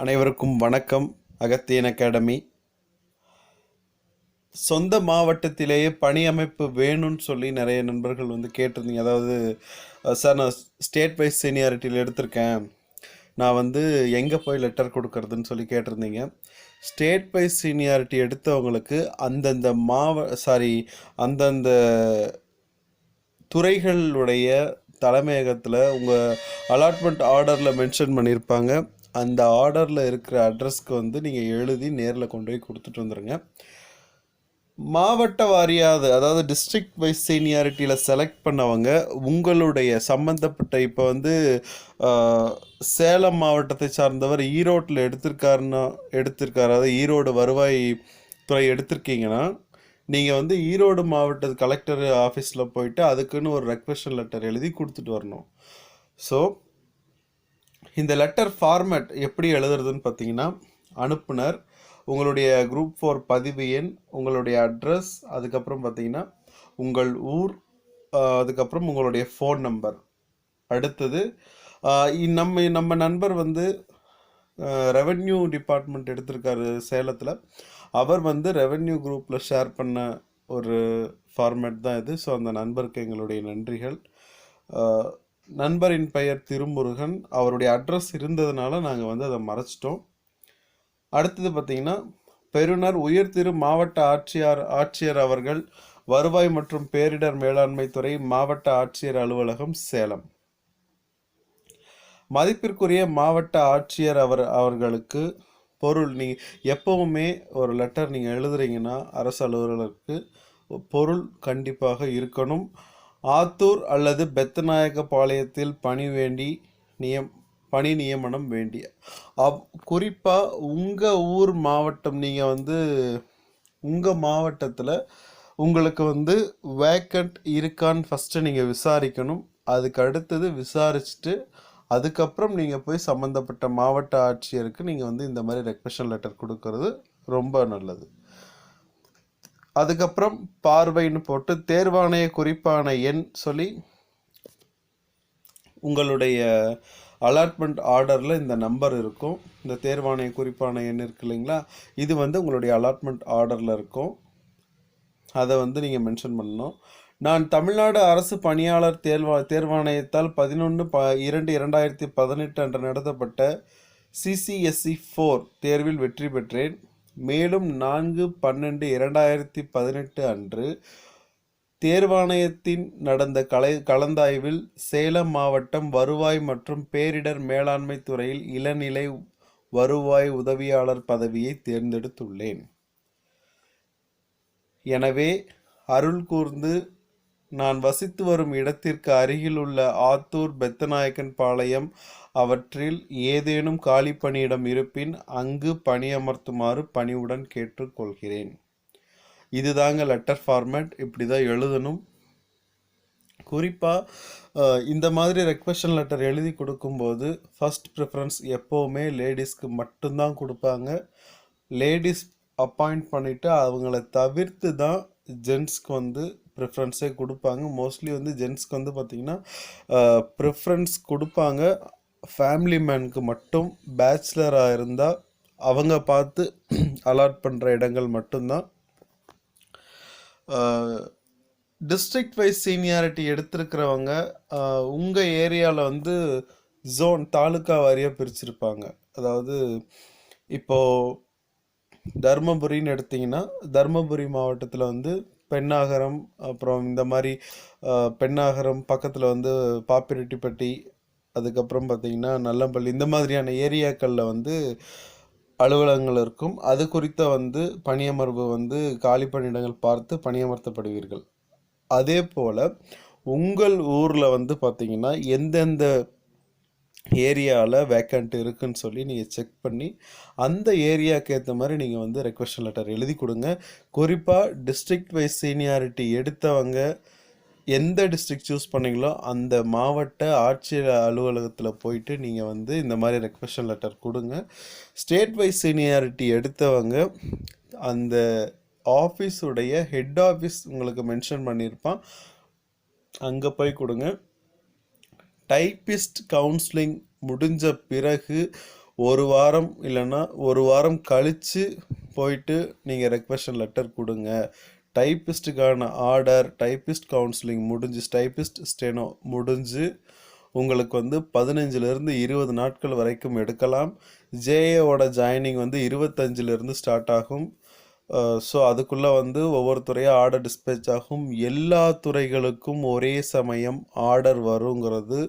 அனைவருக்கும் வணக்கம். அகத்தியன் அகாடமி. சொந்த மாவட்டத்திலேயே பணி அமைப்பு வேணும்னு சொல்லி நிறைய நண்பர்கள் கேட்டிருந்தீங்க. அதாவது சார், நான் ஸ்டேட் வைஸ் சீனியாரிட்டியில் எடுத்திருக்கேன், நான் எங்கே போய் லெட்டர் கொடுக்கறதுன்னு சொல்லி கேட்டிருந்தீங்க. ஸ்டேட் வைஸ் சீனியாரிட்டி எடுத்தவங்களுக்கு அந்தந்த துறைகளுடைய தலைமையகத்தில் உங்கள் அலாட்மெண்ட் ஆர்டரில் மென்ஷன் பண்ணியிருப்பாங்க. அந்த ஆர்டரில் இருக்கிற அட்ரஸ்க்கு நீங்கள் எழுதி நேரில் கொண்டு போய் கொடுத்துட்டு வந்துடுங்க. மாவட்ட வாரியாக, அதாவது டிஸ்ட்ரிக்ட் வைஸ் சீனியாரிட்டியில் செலக்ட் பண்ணவங்க உங்களுடைய சம்மந்தப்பட்ட, இப்போ சேலம் மாவட்டத்தை சார்ந்தவர் ஈரோட்டில் எடுத்திருக்காரு, அதாவது ஈரோடு வருவாய் துறை எடுத்திருக்கீங்கன்னா நீங்கள் ஈரோடு மாவட்ட கலெக்டர் ஆஃபீஸில் போயிட்டு அதுக்குன்னு ஒரு ரெக்வெஸ்ட் லெட்டர் எழுதி கொடுத்துட்டு வரணும். ஸோ இந்த லெட்டர் ஃபார்மேட் எப்படி எழுதுறதுன்னு பார்த்தீங்கன்னா, அனுப்புனர், உங்களுடைய குரூப் 4 பதிவு எண், உங்களுடைய அட்ரஸ், அதுக்கப்புறம் பார்த்தீங்கன்னா உங்கள் ஊர், அதுக்கப்புறம் உங்களுடைய ஃபோன் நம்பர். அடுத்தது நம்ம நண்பர் ரெவென்யூ டிபார்ட்மெண்ட் எடுத்திருக்காரு சேலத்தில். அவர் ரெவென்யூ குரூப்பில் ஷேர் பண்ண ஒரு ஃபார்மேட் தான் இது. ஸோ அந்த நண்பருக்கு எங்களுடைய நன்றிகள். நண்பரின் பெயர் திருமுருகன். அவருடைய அட்ரஸ் இருந்ததுனால நாங்கள் அதை மறைச்சிட்டோம். அடுத்தது பார்த்திங்கன்னா, பெறுநர் உயர் திரு மாவட்ட ஆட்சியர் அவர்கள், வருவாய் மற்றும் பேரிடர் மேலாண்மை துறை, மாவட்ட ஆட்சியர் அலுவலகம், சேலம். மதிப்பிற்குரிய மாவட்ட ஆட்சியர் அவர்களுக்கு பொருள், நீங்கள் எப்பவுமே ஒரு லெட்டர் நீங்கள் எழுதுறீங்கன்னா அரசு அலுவலருக்கு பொருள் கண்டிப்பாக இருக்கணும். ஆத்தூர் அல்லது பெத்தநாயக்கபாளையத்தில் பணி நியமனம் வேண்டிய, குறிப்பாக உங்கள் ஊர் மாவட்டம், நீங்கள் உங்கள் மாவட்டத்தில் உங்களுக்கு வேக்கண்ட் இருக்கான்னு ஃபஸ்ட்டு நீங்கள் விசாரிக்கணும். அதுக்கு அடுத்தது விசாரிச்சுட்டு அதுக்கப்புறம் நீங்கள் போய் சம்மந்தப்பட்ட மாவட்ட ஆட்சியருக்கு நீங்கள் இந்த மாதிரி ரெக்வெஸ்ட் லெட்டர் கொடுக்கறது ரொம்ப நல்லது. அதுக்கப்புறம் பார்வைன்னு போட்டு தேர்வாணைய குறிப்பான எண் சொல்லி உங்களுடைய அலாட்மெண்ட் ஆர்டரில் இந்த நம்பர் இருக்கும். இந்த தேர்வாணைய குறிப்பான எண் இருக்கு இல்லைங்களா, இது உங்களுடைய அலாட்மெண்ட் ஆர்டரில் இருக்கும். அதை நீங்கள் மென்ஷன் பண்ணணும். நான் தமிழ்நாடு அரசு பணியாளர் தேர்வாணையத்தால் 11/2/2018 அன்று நடத்தப்பட்ட CCSE 4 தேர்வில் வெற்றி பெற்றேன். மேலும் 4/12/2018 அன்று தேர்வாணையத்தின் நடந்த கலந்தாய்வில் சேலம் மாவட்டம் வருவாய் மற்றும் பேரிடர் மேலாண்மை துறையில் இளநிலை வருவாய் உதவியாளர் பதவியை தேர்ந்தெடுத்துள்ளேன். எனவே அருள் கூர்ந்து நான் வசித்து வரும் இடத்திற்கு அருகிலுள்ள ஆத்தூர், பெத்தநாயக்கன் பாளையம் அவற்றில் ஏதேனும் காலி பணியிடம் இருப்பின் அங்கு பணியமர்த்துமாறு பணிவுடன் கேட்டுக்கொள்கிறேன். இதுதாங்க லெட்டர் ஃபார்மேட். இப்படி தான் எழுதணும். குறிப்பாக இந்த மாதிரி ரெக்வெஸ்ட் லெட்டர் எழுதி கொடுக்கும்போது ஃபஸ்ட் ப்ரிஃபரன்ஸ் எப்போவுமே லேடிஸ்க்கு மட்டும்தான் கொடுப்பாங்க. லேடிஸ் அப்பாயிண்ட் பண்ணிவிட்டு அவங்கள தவிர்த்து தான் ஜென்ஸ்க்கு ப்ரிஃபரன்ஸே கொடுப்பாங்க. மோஸ்ட்லி ஜென்ஸ்க்கு பார்த்திங்கன்னா ப்ரிஃபரன்ஸ் கொடுப்பாங்க. ஃபேமிலி மேனுக்கு மட்டும், பேச்சுலராக இருந்தால் அவங்க பார்த்து அலாட் பண்ணுற இடங்கள் மட்டும்தான். டிஸ்ட்ரிக்ட் வைஸ் சீனியாரிட்டி எடுத்திருக்கிறவங்க உங்கள் ஏரியாவில் ஜோன், தாலுக்கா வாரியாக பிரிச்சிருப்பாங்க. அதாவது இப்போது தருமபுரின்னு எடுத்திங்கன்னா, தருமபுரி மாவட்டத்தில் பெண்ணாகரம், அப்புறம் இந்த மாதிரி பெண்ணாகரம் பக்கத்தில் பாப்பிரெட்டிப்பட்டி, அதுக்கப்புறம் பார்த்திங்கன்னா நல்லம்பள்ளி, இந்த மாதிரியான ஏரியாக்களில் அலுவலகங்கள் இருக்கும். அது குறித்த பணியமர்வு காலி பணியிடங்கள் பார்த்து பணியமர்த்தப்படுவீர்கள். அதே போல் உங்கள் ஊரில் பார்த்திங்கன்னா எந்தெந்த ஏரியாவில் வேக்கண்ட் இருக்குன்னு சொல்லி நீங்கள் செக் பண்ணி அந்த ஏரியாவுக்கு ஏற்ற மாதிரி நீங்கள் ரெக்வெஸ்ட் லெட்டர் எழுதி கொடுங்க. குறிப்பாக டிஸ்ட்ரிக்ட் வைஸ் சீனியாரிட்டி எடுத்தவங்க எந்த டிஸ்ட்ரிக்ட் சூஸ் பண்ணிங்களோ அந்த மாவட்ட ஆட்சியர் அலுவலகத்தில் போயிட்டு நீங்கள் இந்த மாதிரி ரெக்வெஸ்ட் லெட்டர் கொடுங்க. ஸ்டேட் வைஸ் சீனியாரிட்டி எடுத்தவங்க அந்த ஆஃபீஸுடைய ஹெட் ஆஃபீஸ் உங்களுக்கு மென்ஷன் பண்ணியிருப்பான், அங்கே போய் கொடுங்க. டைப்பிஸ்ட் கவுன்சிலிங் முடிஞ்ச பிறகு ஒரு வாரம் இல்லைன்னா ஒரு வாரம் கழித்து போயிட்டு நீங்கள் ரெக்வெஸ்டன் லெட்டர் கொடுங்க. டைப்பிஸ்ட்டுக்கான ஆர்டர், டைப்பிஸ்ட் கவுன்சிலிங் முடிஞ்சு, டைப்பிஸ்ட் ஸ்டெனோ முடிஞ்சு உங்களுக்கு வந்து 15லேருந்து 20 நாட்கள் வரைக்கும் எடுக்கலாம். ஜேஏவோட ஜாயினிங் வந்து 25லேருந்து ஸ்டார்ட் ஆகும். ஸோ அதுக்குள்ளே வந்து ஒவ்வொரு துறையாக ஆர்டர் டிஸ்பேச் ஆகும். எல்லா துறைகளுக்கும் ஒரே சமயம் ஆர்டர் வருங்கிறது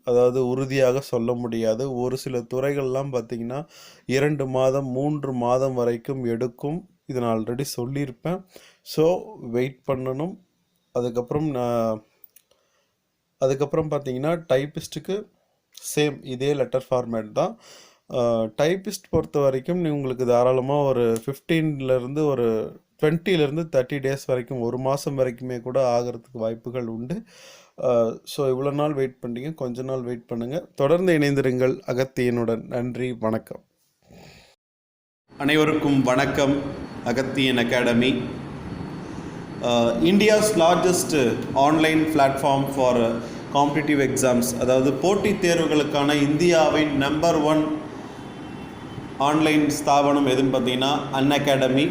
அதாவது உறுதியாக சொல்ல முடியாது. ஒரு சில துறைகள்லாம் பார்த்திங்கன்னா 2 மாதம் 3 மாதம் வரைக்கும் எடுக்கும். இதை நான் ஆல்ரெடி சொல்லியிருப்பேன். ஸோ வெயிட் பண்ணணும். அதுக்கப்புறம் பார்த்தீங்கன்னா டைப்பிஸ்ட்டுக்கு சேம் இதே லெட்டர் ஃபார்மேட் தான். டைப்பிஸ்ட் பொறுத்த வரைக்கும் உங்களுக்கு தாராளமாக ஒரு 15லேருந்து ஒரு 20லேருந்து 30 டேஸ் வரைக்கும், ஒரு மாதம் வரைக்குமே கூட ஆகிறதுக்கு வாய்ப்புகள் உண்டு. ஸோ இவ்வளோ நாள் வெயிட் பண்ணிங்க, கொஞ்ச நாள் வெயிட் பண்ணுங்கள். தொடர்ந்து இணைந்திருங்கள் அகத்தியனுடன். நன்றி, வணக்கம். அனைவருக்கும் வணக்கம். Agathiyan academy India's largest online platform for competitive exams, அதாவது போட்டித் தேர்வுகளுக்கான இந்தியாவின் நம்பர் 1 ஆன்லைன் ஸ்தாபனம் எதுன்னு பார்த்தீங்கன்னா அன்அகாடமி.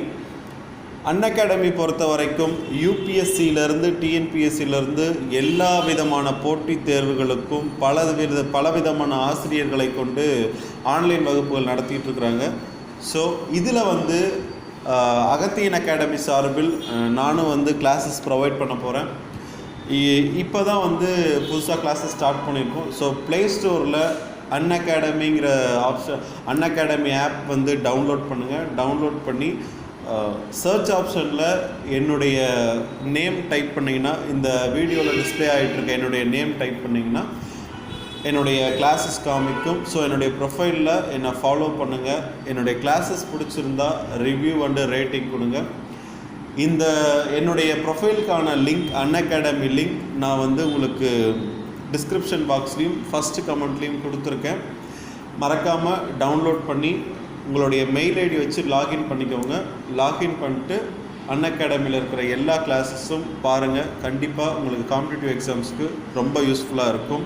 அன்அகாடமி பொறுத்த வரைக்கும் யூபிஎஸ்சியிலேருந்து டிஎன்பிஎஸ்சியிலேருந்து எல்லா விதமான போட்டித் தேர்வுகளுக்கும் பலவிதமான ஆசிரியர்களை கொண்டு ஆன்லைன் வகுப்புகள் நடத்திட்டு இருக்கிறாங்க. ஸோ இதில் வந்து அகத்தியன் அகாடமி சார்பில் நானும் வந்து கிளாஸஸ் ப்ரொவைட் பண்ண போகிறேன். இப்போ தான் வந்து புதுசாக கிளாஸஸ் ஸ்டார்ட் பண்ணியிருக்கோம். ஸோ ப்ளே ஸ்டோரில் அன்அகாடமிங்கிற ஆப்ஷன், அன்அகாடமி ஆப் வந்து டவுன்லோட் பண்ணுங்கள். டவுன்லோட் பண்ணி சர்ச் ஆப்ஷனில் என்னுடைய நேம் டைப் பண்ணிங்கன்னா, இந்த வீடியோவில் டிஸ்பிளே ஆகிட்டுருக்க என்னுடைய நேம் டைப் பண்ணிங்கன்னா என்னுடைய கிளாஸஸ் காமிக்கும். ஸோ என்னுடைய ப்ரொஃபைலில் என்னை ஃபாலோ பண்ணுங்கள். என்னுடைய கிளாஸஸ் பிடிச்சிருந்தா ரிவ்யூ அண்டு ரேட்டிங் கொடுங்க. இந்த என்னுடைய ப்ரொஃபைலுக்கான லிங்க், அன்அகாடமி லிங்க் நான் வந்து உங்களுக்கு டிஸ்கிரிப்ஷன் பாக்ஸ்லேயும் ஃபஸ்ட்டு கமெண்ட்லேயும் கொடுத்துருக்கேன். மறக்காமல் டவுன்லோட் பண்ணி உங்களுடைய மெயில் ஐடி வச்சு லாகின் பண்ணிக்கோங்க. லாகின் பண்ணிட்டு அன்அகாடமியில் இருக்கிற எல்லா கிளாஸஸும் பாருங்கள். கண்டிப்பாக உங்களுக்கு காம்படிட்டிவ் எக்ஸாம்ஸ்க்கு ரொம்ப யூஸ்ஃபுல்லாக இருக்கும்.